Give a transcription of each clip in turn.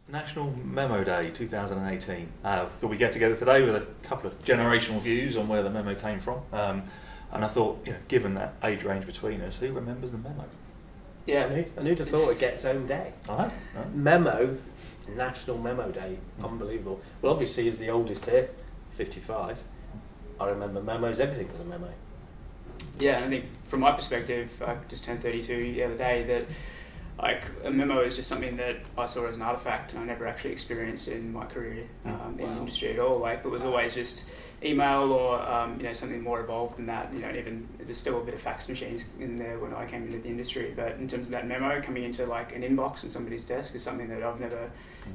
National Memo Day 2018. Thought we'd get together today with a couple of generational views on where the memo came from. And I thought, given that age range between us, who remembers the memo? Yeah, and who'd have thought it'd get its own day? Right. Memo, National Memo Day, unbelievable. Well, obviously, as the oldest here, 55, I remember memos, everything was a memo. Yeah, and I think from my perspective, I just turned 32 the other day, that a memo is just something that I saw as an artifact, and I never actually experienced in my career in the industry at all. It was always just email or something more evolved than that. Even there's still a bit of fax machines in there when I came into the industry, but in terms of that memo coming into an inbox in somebody's desk is something that I've never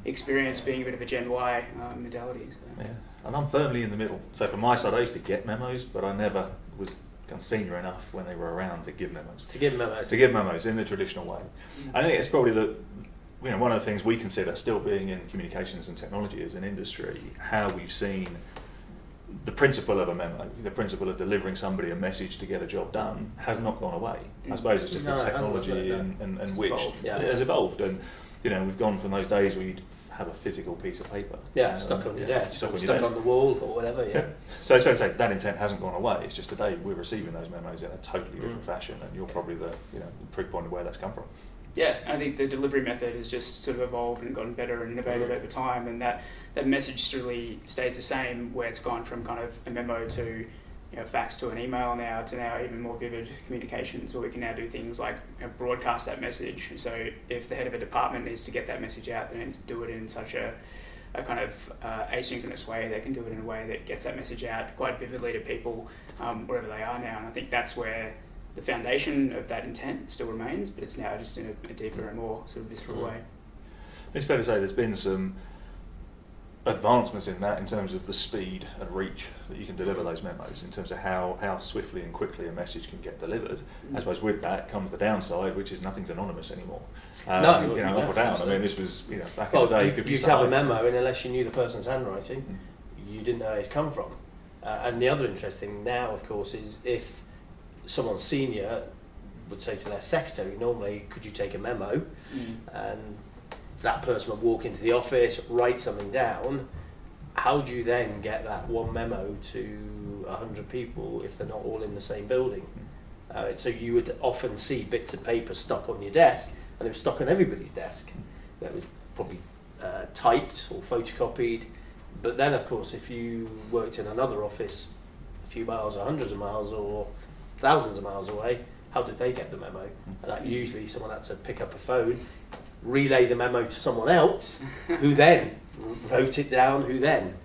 experienced, being a bit of a Gen Y modality. So. Yeah, and I'm firmly in the middle. So from my side, I used to get memos, but I never was senior enough when they were around to give memos. To give memos. To give memos in the traditional way. I think it's probably one of the things we consider, still being in communications and technology as an industry, how we've seen the principle of a memo, the principle of delivering somebody a message to get a job done, has not gone away. I suppose it's just the technology and which has evolved. And we've gone from those days where you'd have a physical piece of paper. Yeah, stuck on your desk, stuck on the wall or whatever, So it's fair to say that intent hasn't gone away. It's just today we're receiving those memos in a totally different fashion, and you're probably the proof point of where that's come from. Yeah, I think the delivery method has just sort of evolved and gotten better and innovative over time, and that message really stays the same, where it's gone from kind of a memo to fax to an email now to even more vivid communications, where we can now do things like broadcast that message. So if the head of a department needs to get that message out, they need to do it in such a kind of asynchronous way. They can do it in a way that gets that message out quite vividly to people wherever they are now. And I think that's where the foundation of that intent still remains, but it's now just in a deeper and more sort of visceral way. It's fair to say there's been some advancements in that, in terms of the speed and reach that you can deliver those memos, in terms of how swiftly and quickly a message can get delivered. I suppose with that comes the downside, which is nothing's anonymous anymore. Up or down. I mean, this was back in the day. You could have a memo, and unless you knew the person's handwriting, you didn't know where it's come from. And the other interesting thing now, of course, is if someone senior would say to their secretary, normally, could you take a memo? And that person would walk into the office, write something down. How do you then get that one memo to 100 people if they're not all in the same building? So you would often see bits of paper stuck on your desk, and it was stuck on everybody's desk. That was probably typed or photocopied. But then, of course, if you worked in another office a few miles or hundreds of miles or thousands of miles away, how did they get the memo? And that usually someone had to pick up a phone, relay the memo to someone else, who then wrote it down, who then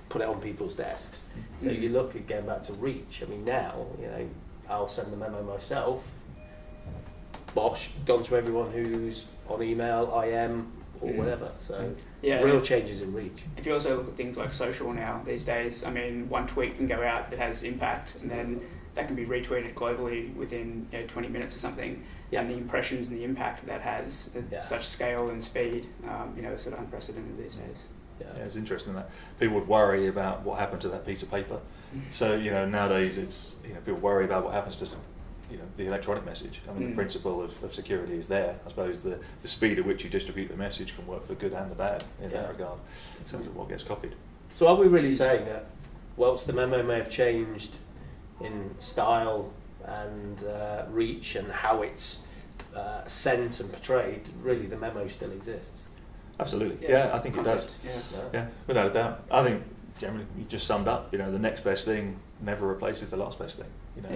put it on people's desks. So you look again back to reach. I mean, now, I'll send the memo myself. Bosh, gone to everyone who's on email, IM, or whatever. So real changes in reach. If you also look at things like social now these days, I mean, one tweet can go out that has impact, and then that can be retweeted globally within 20 minutes or something. And the impressions and the impact that has at such scale and speed, is sort of unprecedented these days. Yeah, it's interesting that people would worry about what happened to that piece of paper. So nowadays it's people worry about what happens to the electronic message. I mean, the principle of security is there. I suppose the speed at which you distribute the message can work for the good and the bad in that regard, in terms of what gets copied. So are we really saying that whilst the memo may have changed in style and reach and how it's sent and portrayed, really the memo still exists? Absolutely. Yeah, I think concept. It does. Yeah, without a doubt. I think generally you just summed up. The next best thing never replaces the last best thing.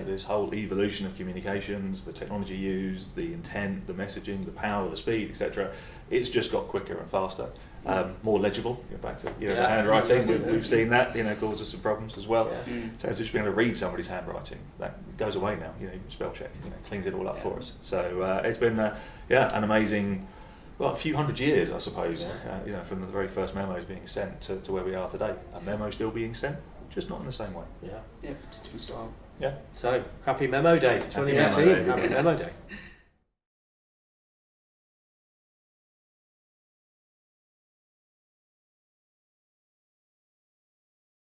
This whole evolution of communications, the technology used, the intent, the messaging, the power, the speed, etc. It's just got quicker and faster, more legible. Back to handwriting, we've seen that causes some problems as well. So just being able to read somebody's handwriting, that goes away now. Spell check, cleans it all up for us. So it's been an amazing. Well, a few hundred years, I suppose, from the very first memos being sent to where we are today. A memo still being sent, just not in the same way. Yeah, it's a different style. Yeah. So, happy Memo Day, 2018. Happy Memo Day.